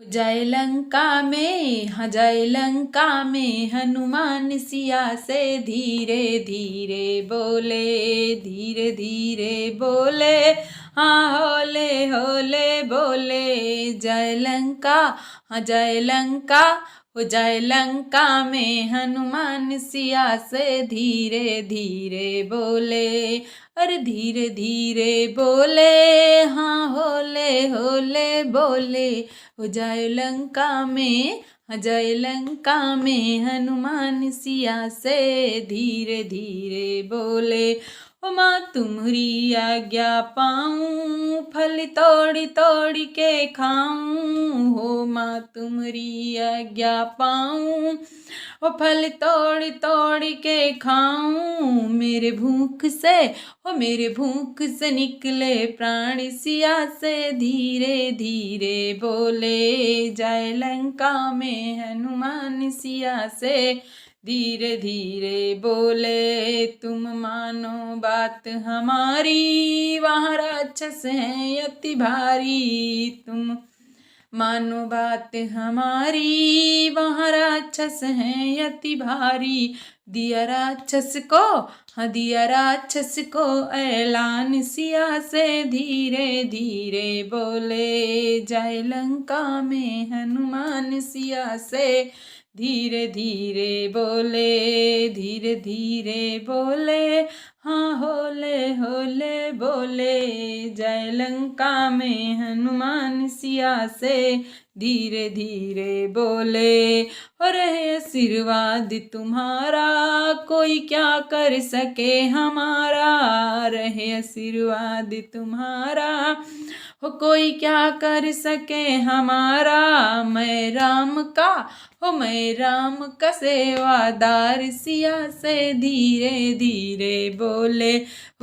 जय लंका में, हाँ जय लंका में, हनुमान सिया से धीरे धीरे बोले, धीरे धीरे बोले, हाँ होले होले बोले। जय लंका, हाँ जय लंका, हो जय लंका में, हनुमान सिया से धीरे धीरे बोले, अरे धीरे धीरे बोले, हाँ होले होले बोले। हो जय लंका में, हाँ जय लंका में, हनुमान सिया से धीरे धीरे बोले। ओ माँ तुम्हारी आज्ञा पाऊँ, फल तोड़ तोड़ के खाऊं, हो माँ तुम्हारी आज्ञा पाऊँ, ओ फल तोड़ तोड़ के खाऊं। मेरे भूख से, ओ मेरे भूख से निकले प्राण, सिया से धीरे धीरे बोले। जय लंका में, हनुमान सिया से धीरे धीरे बोले। तुम मानो बात हमारी, वहाँ राक्षस हैं अति भारी। तुम मानो बात हमारी, वहाँ राक्षस हैं अति भारी। दिया राक्षस को, हाँ दिया राक्षस को ऐलान, सिया से धीरे धीरे बोले। जय लंका में, हनुमान सिया से धीरे धीरे बोले, धीरे धीरे बोले, हाँ होले होले बोले। जय लंका में, हनुमान सिया से धीरे धीरे बोले। और है आशीर्वाद तुम्हारा, कोई क्या कर सके हमारा। रहे आशीर्वाद तुम्हारा, हो कोई क्या कर सके हमारा। मैं राम का, हो मैं राम का सेवादार, सिया से धीरे धीरे बोले।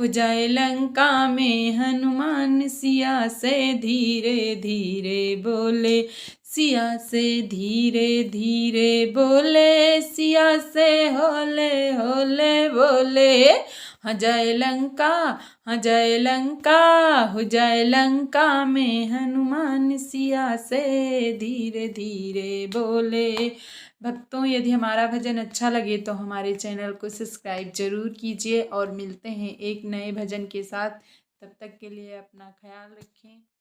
हो जय लंका में, हनुमान सिया से धीरे धीरे बोले। सिया से धीरे धीरे बोले, सिया से होले होले बोले। हाँ जय लंका, हाँ जय लंका, हो जय लंका में, हनुमान सिया से धीरे धीरे बोले। भक्तों, यदि हमारा भजन अच्छा लगे तो हमारे चैनल को सब्सक्राइब जरूर कीजिए और मिलते हैं एक नए भजन के साथ। तब तक के लिए अपना ख्याल रखें।